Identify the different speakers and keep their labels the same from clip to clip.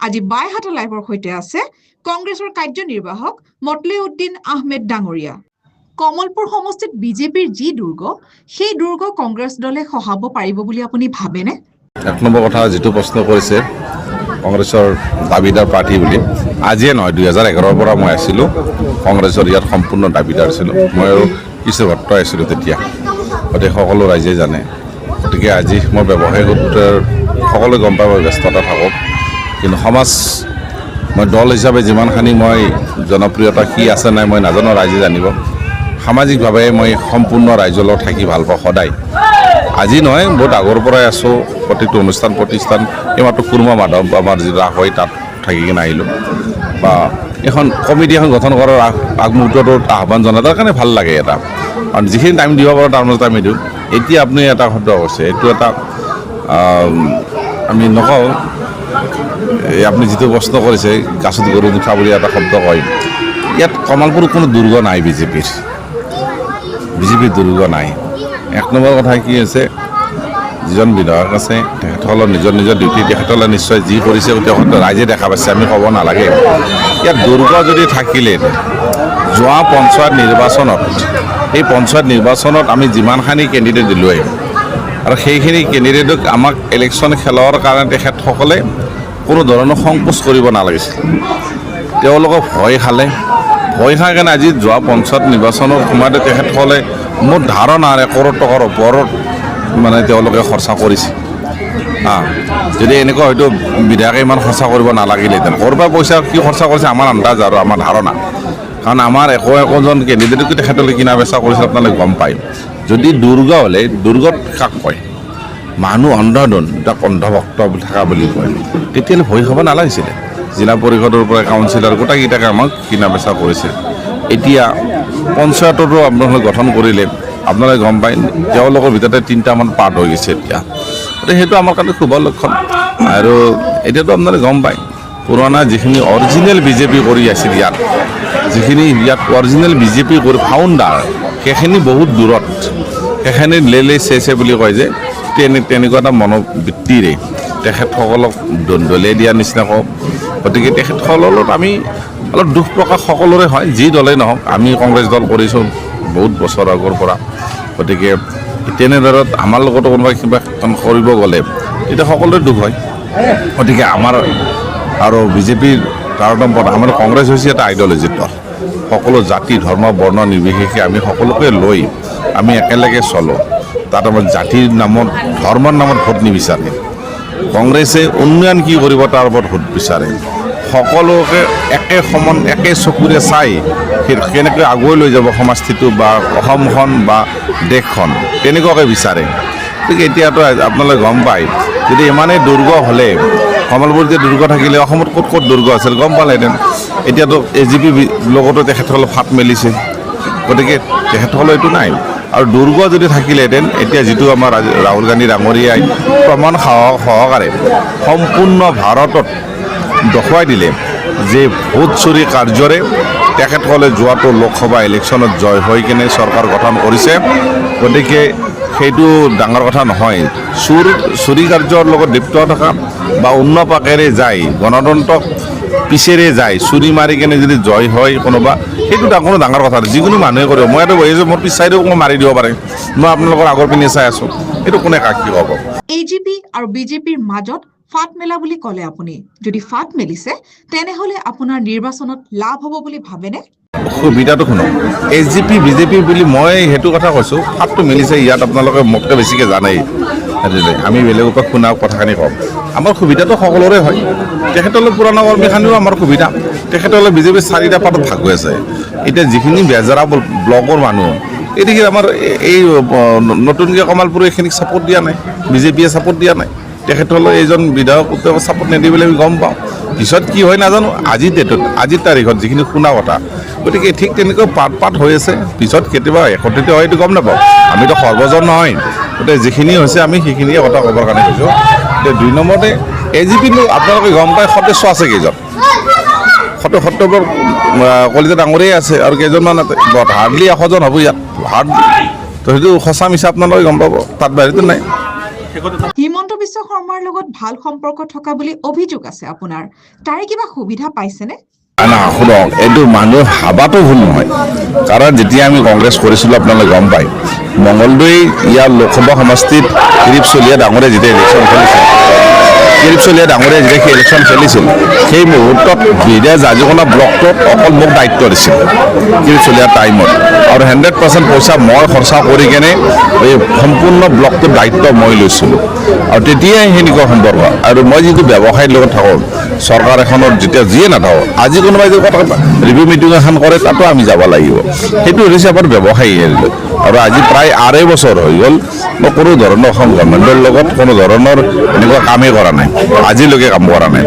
Speaker 1: আজি বাইহাটা লাইভৰ সৈতে আছে কংগ্ৰেছৰ কাৰ্যনিৰ্বাহক মতলেউদ্দিন আহমেদ ডাঙৰীয়া। কমলপুৰ সমষ্টিত বিজেপিৰ যি দুৰ্গ সেই দুৰ্গ কংগ্ৰেছ দলে খহাব পাৰিব বুলি আপুনি ভাবেনে?
Speaker 2: এক নম্বৰ কথা যেটো প্ৰশ্ন কৰিছে কংগ্ৰেছৰ দাবিদাৰ প্ৰাৰ্থী বুলি আজিয়ে নহয় 2011ৰ পৰা মই আছিলোঁ কংগ্ৰেছৰ ইয়াত সম্পূৰ্ণ দাবিদাৰ আছিলোঁ। মই আৰু কিছু ভট্ট আছিলোঁ তেতিয়া, গতিকে সকলো ৰাইজে জানে। গতিকে আজি মই ব্যৱসায়িক সূত্ৰৰ সকলোৱে গম পাব ব্যস্ততা থাকক, কিন্তু সমাজ মই দল হিচাপে যিমানখিনি মই জনপ্ৰিয়তা কি আছে নাই মই নাজানো, ৰাইজে জানিব। সামাজিকভাৱে মই সম্পূৰ্ণ ৰাইজৰ লগত থাকি ভাল পাওঁ সদায়। আজি নহয়, বহুত আগৰ পৰাই আছোঁ। প্ৰতিটো অনুষ্ঠান প্ৰতিষ্ঠান এইমাত্ৰ কুৰ্মা মাধৱ আমাৰ যি ৰাস হয় তাত থাকি কিনে আহিলোঁ, বা এখন কমিটি এখন গঠন কৰাৰ আগমুহূৰ্তটোত আহ্বান জনাই তাৰ কাৰণে ভাল লাগে এটা, কাৰণ যিখিনি টাইম দিব পাৰোঁ তাৰ মাজত আমি দিওঁ। এতিয়া আপুনি এটা শব্দ কৈছে, এইটো এটা আমি নকওঁ, আপুনি যিটো প্ৰশ্ন কৰিছে গাছত গৰু নুঠা বুলি এটা শব্দ কয়। ইয়াত কমলপুৰত কোনো দুৰ্গ নাই, বিজেপিৰ দুৰ্গ নাই। এক নম্বৰ কথা কি হৈছে, যিজন বিধায়ক আছে তেখেতসকলৰ নিজৰ নিজৰ ডিউটি, তেখেতসকলে নিশ্চয় যি কৰিছে তেখেত ৰাইজে দেখা পাইছে, আমি ক'ব নালাগে। ইয়াত দুৰ্গ যদি থাকিলে যোৱা পঞ্চায়ত নিৰ্বাচনত, এই পঞ্চায়ত নিৰ্বাচনত আমি যিমানখিনি কেণ্ডিডেট দিলোঁ আৰু সেইখিনি কেণ্ডিডেটক আমাক ইলেকশ্যন খেলৰ কাৰণে তেখেতসকলে কোনো ধৰণৰ সংকোচ কৰিব নালাগিছিল। তেওঁলোকক ভয় খালে, ভয় খাই কাৰণে আজি যোৱা পঞ্চায়ত নিৰ্বাচনৰ সময়তে তেখেতসকলে মোৰ ধাৰণা 1 কৰোৰ টকাৰ ওপৰত মানে তেওঁলোকে খৰচা কৰিছে। যদি এনেকুৱা হয়তো বিধায়কে ইমান খৰচা কৰিব নালাগিলেহেঁতেন। ক'ৰ পৰা পইচা কি খৰচা কৰিছে আমাৰ আন্দাজ আৰু আমাৰ ধাৰণা, কাৰণ আমাৰ একোজন কেণ্ডিডেটকে তেখেতসকলে কিনা বেচা কৰিছিল আপোনালোকে গম পায়। যদি দুৰ্গ হ'লে, দুৰ্গত কাক কয়, মানুহ অন্ধধন, তাক অন্ধভক্ত থকা বুলি কয়, তেতিয়াহ'লে ভয় খাব নালাগিছিলে। জিলা পৰিষদৰ পৰা কাউন্সিলৰ গোটেইকেইটাকে আমাক কিনা বেচা কৰিছিল। এতিয়া পঞ্চায়ততো আপোনালোকে গঠন কৰিলে, আপোনালোকে গম পায় তেওঁলোকৰ ভিতৰতে 3টামান পাৰ্ট হৈ গৈছে এতিয়া। গতিকে সেইটো আমাৰ কাৰণে শুভ লক্ষণ। আৰু এতিয়াতো আপোনালোকে গম পায় পুৰণা যিখিনি অৰিজিনেল বিজেপি কৰি আছিল, যিখিনি ইয়াত অৰিজিনেল বিজেপি কৰি ফাউণ্ডাৰ, সেইখিনি বহুত দূৰত, সেইখিনি লেলে চেছে বুলি কয় যে, তেনেকুৱা এটা মনোবৃত্তিৰে তেখেতসকলক দলিয়াই দিয়াৰ নিচিনা কওঁ। গতিকে তেখেতসকলৰ লগত আমি অলপ দুখ প্ৰকাশ সকলোৰে হয়, যি দলেই নহওক। আমি কংগ্ৰেছ দল কৰিছোঁ বহুত বছৰ আগৰ পৰা, গতিকে তেনেদৰে আমাৰ লগতো কোনোবাই কিবা কৰিব গ'লে তেতিয়া সকলোৰে দুখ হয়। গতিকে আমাৰ আৰু বিজেপিৰ তাৰতম্য, আমাৰ কংগ্ৰেছ হৈছে এটা আইডিঅলজিৰ দল। সকলো জাতি ধৰ্ম বৰ্ণ নিৰ্বিশেষে আমি সকলোকে লৈ আমি একেলগে চলোঁ। তাত আমাৰ জাতিৰ নামত ধৰ্মৰ নামত ভোট নিবিচাৰে। কংগ্ৰেছে উন্নয়ন কি কৰিব তাৰ ওপৰত ভোট বিচাৰে। সকলোকে একে সমান একে চকুৰে চাই কেনেকৈ আগুৱাই লৈ যাব সমাজটো বা অসমখন বা দেশখন, তেনেকুৱাকৈ বিচাৰে। গতিকে এতিয়াতো আপোনালোকে গম পায়, যদি ইমানেই দুৰ্গ হ'লে, কমলপুৰত যে দুৰ্গ থাকিলে অসমত ক'ত ক'ত দুৰ্গ আছিল গম পালেহেঁতেন। এতিয়াতো AGP লগতো তেখেতসকলে ফাট মেলিছে, গতিকে তেখেতসকলৰ এইটো নাই। আৰু দুৰ্গ যদি থাকিলেহেঁতেন, এতিয়া যিটো আমাৰ ৰাহুল গান্ধী ডাঙৰীয়াই প্ৰমাণ সহকাৰে সম্পূৰ্ণ ভাৰতত দেখুৱাই দিলে যে ভোট চুৰি কাৰ্যৰে তেখেতসকলে যোৱাটো লোকসভা ইলেকশ্যনত জয় হৈ কিনে চৰকাৰ গঠন কৰিছে। গতিকে সেইটো ডাঙৰ কথা নহয়। চুৰি কাৰ্যৰ লগত লিপ্ত থকা বা উন্নপাকেৰে যায়, গণতন্ত্ৰক পিছেৰে যায়, চুৰি মাৰি কেনে যদি জয় হয় কোনোবা, সেইটো কোনো ডাঙৰ কথা নহয়। যিকোনো মানুহে কৰিব, মই ইয়াতে বহি আছোঁ, মোৰ পিছ চাইডেও মই মাৰি দিব পাৰে, মই আপোনালোকৰ আগৰ পিনে চাই আছোঁ, সেইটো কোনে কাক কি ক'ব।
Speaker 1: AGP আৰু বিজেপিৰ মাজত ফাট মেলা বুলি ক'লে আপুনি, যদি ফাট মেলিছে তেনেহ'লে আপোনাৰ নিৰ্বাচনত লাভ হ'ব বুলি ভাবেনে?
Speaker 2: সুবিধাটো শুনক, AGP বিজেপি বুলি মই সেইটো কথা কৈছোঁ। ফাটটো মেলিছে ইয়াত, আপোনালোকে মোতকৈ বেছিকৈ জানেই, আমি বেলেগৰ পৰা শুনা কথাখিনি কওঁ। আমাৰ সুবিধাটো সকলোৰে হয়। তেখেতসকলে পুৰণা কৰ্মীখিনিও আমাৰ সুবিধা। তেখেতসকলে বিজেপিৰ 4টা পাৰ্টত ভাগ হৈ আছে। এতিয়া যিখিনি বেজাৰা ব্লকৰ মানুহ, এইখিনি আমাৰ এই নতুনকৈ কমলপুৰ এইখিনিক ছাপোৰ্ট দিয়া নাই, বিজেপিয়ে ছাপোৰ্ট দিয়া নাই। তেখেতসকলে এইজন বিধায়ক ছাপোৰ্ট নিদিয়ে বুলি আমি গম পাওঁ। পিছত কি হয় নাজানো, আজিৰ ডেটত, আজিৰ তাৰিখত যিখিনি শুনা কথা, গতিকে ঠিক তেনেকৈ পাৰ্ট হৈ আছে। পিছত কেতিয়াবা একত্ৰিত হয় এইটো গম নাপাওঁ, আমিতো সৰ্বজন নহয়। গতিকে যিখিনি হৈছে আমি সেইখিনিয়ে কথা ক'বৰ কাৰণে কৈছোঁ। এতিয়া 2 নম্বৰতে AGP আপোনালোকে গম পায় সদস্য আছে কেইজন, সত্তৰ কলিতা ডাঙৰেই আছে আৰু কেইজনমান হাৰ্ডলি 100জন হ'ব ইয়াত, হাৰ্ডলি। তো সেইটো সঁচা মিছা আপোনালোকে গম পাব, তাত বাহিৰতো নাই।
Speaker 1: হিমন্ত বিশ্ব শৰ্মাৰ লগত ভাল সম্পৰ্ক থকা বুলি অভিযোগ আছে আপোনাৰ তাৰে কিবা সুবিধা পাইছেনে
Speaker 2: না শুনক এইটো মানুহ ভাবাটো ভুল নহয় কাৰণ যেতিয়া আমি কংগ্ৰেছ কৰিছিলোঁ আপোনালোকে গম পায় মঙলদৈ ইয়াৰ লোকসভা সমষ্টিত কিৰিপ চলিয়া ডাঙৰে যেতিয়া ইলেকশ্যন খেলিছিল কিৰিপ চলিয়া ডাঙৰে যেতিয়া সেই ইলেকশ্যন খেলিছিল সেই মুহূৰ্তত বিধে জাজিকনা ব্লকটোত অকল মোক দায়িত্ব দিছিল কিৰিপ চলিয়া টাইমত আৰু 100% পইচা মই খৰচা কৰি কেনে এই সম্পূৰ্ণ ব্লকটোৰ দায়িত্ব মই লৈছিলোঁ আৰু তেতিয়াই সেনেকুৱা সম্পৰ্ক আৰু মই যিটো ব্যৱসায়ৰ লগত থাকোঁ চৰকাৰ এখনত যেতিয়া যিয়ে নাথাকোঁ আজি কোনোবাই যদি কথা ৰিভিউ মিটিং এখন কৰে তাতো আমি যাব লাগিব সেইটো হিচাপত ব্যৱসায়ী এৰিলোঁ আৰু আজি প্ৰায় 2.5 বছৰ হৈ গ'ল মই কোনো ধৰণৰ অসম গভৰ্ণমেণ্টৰ লগত কোনো ধৰণৰ এনেকুৱা কামেই কৰা নাই আজিলৈকে কাম কৰা নাই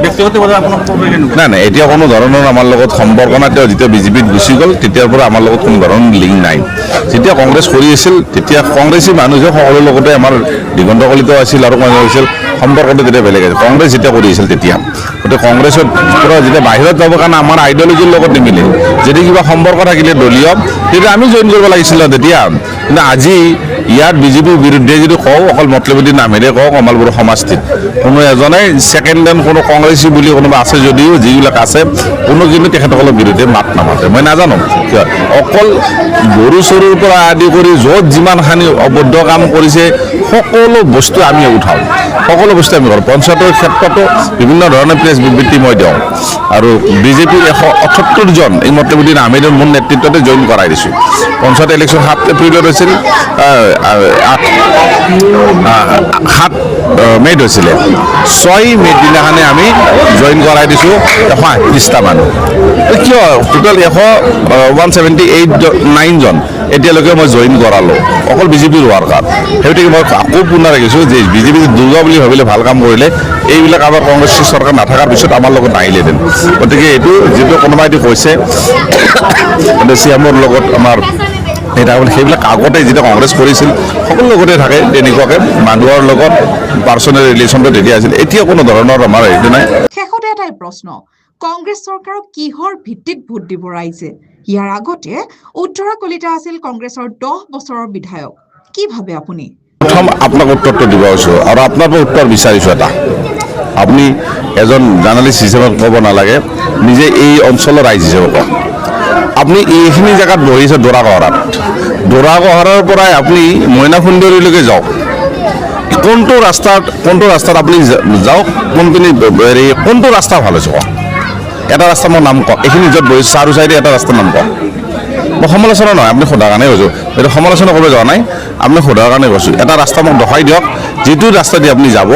Speaker 2: নাই এতিয়া কোনো ধৰণৰ আমাৰ লগত সম্পৰ্ক নাই তেওঁ যেতিয়া বিজেপিত গুচি গ'ল তেতিয়াৰ পৰা আমাৰ লগত কোনো ধৰণৰ লিংক নাই যেতিয়া কংগ্ৰেছ কৰি আছিল তেতিয়া কংগ্ৰেছী মানুহ সকলোৰে লগতে আমাৰ দিগন্ত কলিতাও আছিল আৰু হৈছিল সম্পৰ্কটো তেতিয়া বেলেগ আছিল কংগ্ৰেছ যেতিয়া কৰি আছিল তেতিয়া গতিকে কংগ্ৰেছৰ পৰা যেতিয়া বাহিৰত যাবৰ কাৰণে আমাৰ আইডিঅলজিৰ লগত নিমিলে যদি কিবা সম্পৰ্ক থাকিলে দলীয় তেতিয়া আমি জইন কৰিব লাগিছিল তেতিয়া কিন্তু আজি ইয়াত বিজেপিৰ বিৰুদ্ধে যদি কওঁ অকল মতলবী নামেৰে কওঁ কমলপুৰ সমষ্টিত কোনো এজনে ছেকেণ্ড হেণ্ড কোনো কংগ্ৰেছী বুলি কোনোবা আছে যদিও যিবিলাক আছে কোনো কিন্তু তেখেতসকলৰ বিৰুদ্ধে মাত নামাতে মই নাজানো কিয় অকল গৰু চৰুৰ পৰা আদি কৰি য'ত যিমানখিনি অবৈধ কাম কৰিছে সকলো বস্তু আমি উঠাওঁ সকলো বস্তু আমি কৰোঁ পঞ্চায়তৰ ক্ষেত্ৰতো বিভিন্ন ধৰণৰ প্ৰেছ বিবৃতি মই দিওঁ আৰু বিজেপিৰ 178 জন এই মতলবী নামেৰৰ মোৰ নেতৃত্বতে জইন কৰাই দিছোঁ পঞ্চায়ত ইলেকশ্যন 7 এপ্ৰিলত হৈছিল 7 মে'ত হৈছিলে 6 মে'ৰ দিনাখনে আমি জইন কৰাই দিছোঁ 130টা মানুহ কিয় টোটেল 178 জন এতিয়ালৈকে মই জইন কৰালোঁ অকল বিজেপিৰ ৱাৰ্কাৰ সেইগতিকে মই আকৌ পুনৰ ৰাখিছোঁ যে বিজেপি দুৰ্গা বুলি ভাবিলে ভাল কাম কৰিলে এইবিলাক আমাৰ কংগ্ৰেছ চৰকাৰ নাথাকাৰ পিছত আমাৰ লগত নাহিলেহেঁতেন গতিকে এইটো যিটো কোনোবাই কৈছে চিএমৰ লগত আমাৰ সেইবিলাক আগতে যেতিয়া কংগ্ৰেছ কৰিছিল সকলো লগতে থাকে তেনেকুৱাকৈ মানুহৰ লগত পাৰ্চনেল ৰিলেশ্যনটো তেতিয়া আছিল এতিয়া কোনো ধৰণৰ আমাৰ এইটো নাই
Speaker 1: শেষতে এটাই প্ৰশ্ন কংগ্ৰেছ চৰকাৰক কিহৰ ভিত্তিত ভোট দিব ৰাইজে ইয়াৰ আগতে উত্তৰা কলিতা আছিল কংগ্ৰেছৰ 10 বছৰৰ বিধায়ক কি ভাবে আপুনি
Speaker 2: প্ৰথম আপোনাক উত্তৰটো দিব আছোঁ আৰু আপোনাৰ পৰা উত্তৰ বিচাৰিছোঁ এটা আপুনি এজন জাৰ্ণালিষ্ট হিচাপে ক'ব নালাগে নিজে এই অঞ্চলৰ ৰাইজ হিচাপে কওক আপুনি এইখিনি জেগাত বহিছে দৰাগহৰাৰ পৰাই আপুনি মইনাসুন্দৰীলৈকে যাওক কোনটো ৰাস্তাত আপুনি যাওক কোনটো ৰাস্তা ভাল হৈছে কওক এটা ৰাস্তা মই নাম কওক এইখিনি য'ত বহিছোঁ চাৰু চাইডে এটা ৰাস্তাৰ নাম কওক মই সমালোচনা নহয় আপুনি সোধাৰ কাৰণে কৈছোঁ এইটো সমালোচনা কৰিব যোৱা নাই আপুনি সোধাৰ কাৰণে কৈছোঁ এটা ৰাস্তা মোক দেখাই দিয়ক যিটো ৰাস্তা দি আপুনি যাব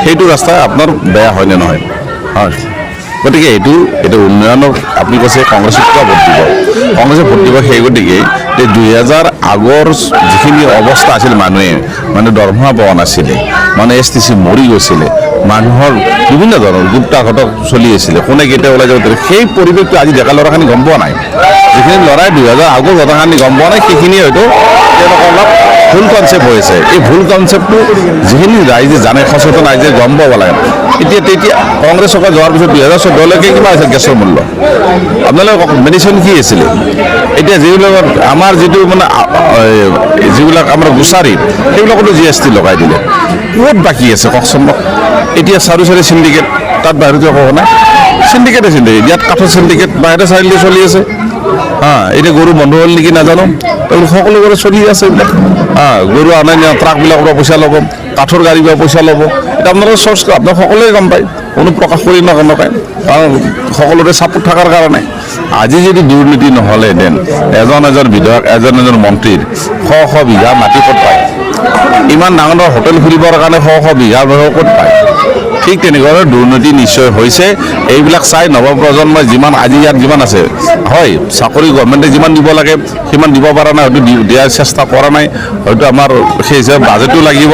Speaker 2: সেইটো ৰাস্তা আপোনাৰ বেয়া হয়নে নহয় হয় গতিকে এইটো উন্নয়নৰ আপুনি কৈছে কংগ্ৰেছক কিয় ভোট দিব কংগ্ৰেছে ভোট দিব সেই গতিকে 2000 আগৰ যিখিনি অৱস্থা আছিল মানে দৰমহা পোৱা নাছিলে মানে STC মৰি গৈছিলে মানুহৰ বিভিন্ন ধৰণৰ গুপ্তা ঘটক চলি আছিলে কোনে কেতিয়া ওলাই যাব সেই পৰিৱেশটো আজি ডেকা ল'ৰাখিনি গম পোৱা নাই যিখিনি ল'ৰাই 2000 আগৰ ঘটনাখিনি গম পোৱা নাই সেইখিনি হয়তো তেওঁলোকৰ অলপ ভুল কনচেপ্ট হৈছে এই ভুল কনচেপ্টটো যিখিনি ৰাইজে জানে সচেতন ৰাইজে গম পাব লাগে তেতিয়া কংগ্ৰেছ চৰকাৰ যোৱাৰ পিছত 2014লৈকে কিমান আছিল গেছৰ মূল্য আপোনালোকে মেডিচিন কি আছিলে এতিয়া যিবিলাক আমাৰ যিটো মানে যিবিলাক আমাৰ গোচাৰী সেইবিলাকতো GST লগাই দিলে ক'ত বাকী আছে কওকচোন মোক এতিয়া চাৰি চিণ্ডিকেট তাত বাহিৰতে ক'ব নাই চিণ্ডিকেট ইয়াত কাঠৰ চিণ্ডিকেট বাহিৰতে চাৰিআলি চলি আছে এতিয়া গৰু বন্ধ হ'ল নেকি নাজানো সকলোবোৰে চলি আছে এইবিলাক গৰু আনে ট্ৰাকবিলাকৰ পৰা পইচা ল'ব কাঠৰ গাড়ীৰ পৰা পইচা ল'ব এতিয়া আপোনালোকৰ চ'ৰ্চ আপোনাক সকলোৱে গম পায় কোনো প্ৰকাশ কৰি নকয় কাৰণ সকলোৰে ছাপোৰ্ট থকাৰ কাৰণে আজি যদি দুৰ্নীতি নহ'লেহেঁতেন এজন বিধায়ক এজন মন্ত্ৰীৰ শ বিঘা মাটি ক'ত পায় ইমান ডাঙৰ হোটেল খুলিবৰ কাৰণে শ বিঘা ক'ত পায় ঠিক তেনেকুৱাকৈ দুৰ্নীতি নিশ্চয় হৈছে এইবিলাক চাই নৱপ্ৰজন্মই আজি ইয়াত যিমান আছে হয় চাকৰি গভৰ্ণমেণ্টে যিমান দিব লাগে সিমান দিব পৰা নাই হয়তো দিয়াৰ চেষ্টা কৰা নাই হয়তো আমাৰ সেই হিচাপে বাজেটো লাগিব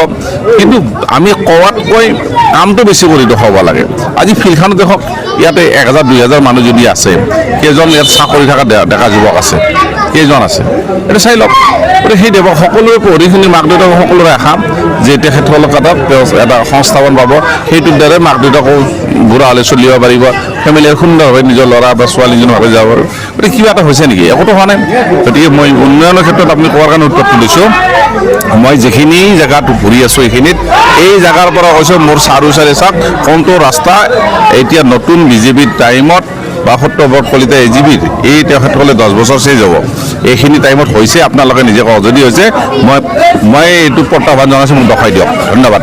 Speaker 2: কিন্তু আমি কোৱাতকৈ কামটো বেছি কৰি দেখুৱাব লাগে আজি ফিল্ডখনত দেখক ইয়াতে 1000-2000 মানুহ যদি আছে কেইজন ইয়াত চাকৰি থকা ডেকা যুৱক আছে কেইজন আছে এইটো চাই লওক গতিকে সেই দেৱক সকলোৰে পঢ়িখিনি মাক দেউতাক সকলোৰে আশা যে তেখেতসকলক এটা সংস্থাপন পাব সেইটোৰ দ্বাৰাই মাক দেউতাকো বুঢ়া হ'লে চলিব পাৰিব ফেমিলিৰ সুন্দৰভাৱে নিজৰ ল'ৰা বা ছোৱালীজনৰ ভাৱে যাব পাৰিব গতিকে কিবা এটা হৈছে নেকি একোতো হোৱা নাই গতিকে মই উন্নয়নৰ ক্ষেত্ৰত আপুনি কোৱাৰ কাৰণে উত্তৰটো দিছোঁ মই যিখিনি জেগাত ঘূৰি আছোঁ এইখিনিত এই জেগাৰ পৰা কৈছোঁ মোৰ চাৰিও চাওক কোনটো ৰাস্তা এতিয়া নতুন বিজেপিৰ টাইমত বা সত্যব্ৰত কলিতা এজিবিৰ এই তেখেতসকলে 10 বছৰ চেঞ্জ হ'ব এইখিনি টাইমত হৈছে আপোনালোকে নিজে কওক যদি হৈছে মই এইটো প্ৰত্যাহ্বান জনাইছোঁ মোক দেখাই দিয়ক ধন্যবাদ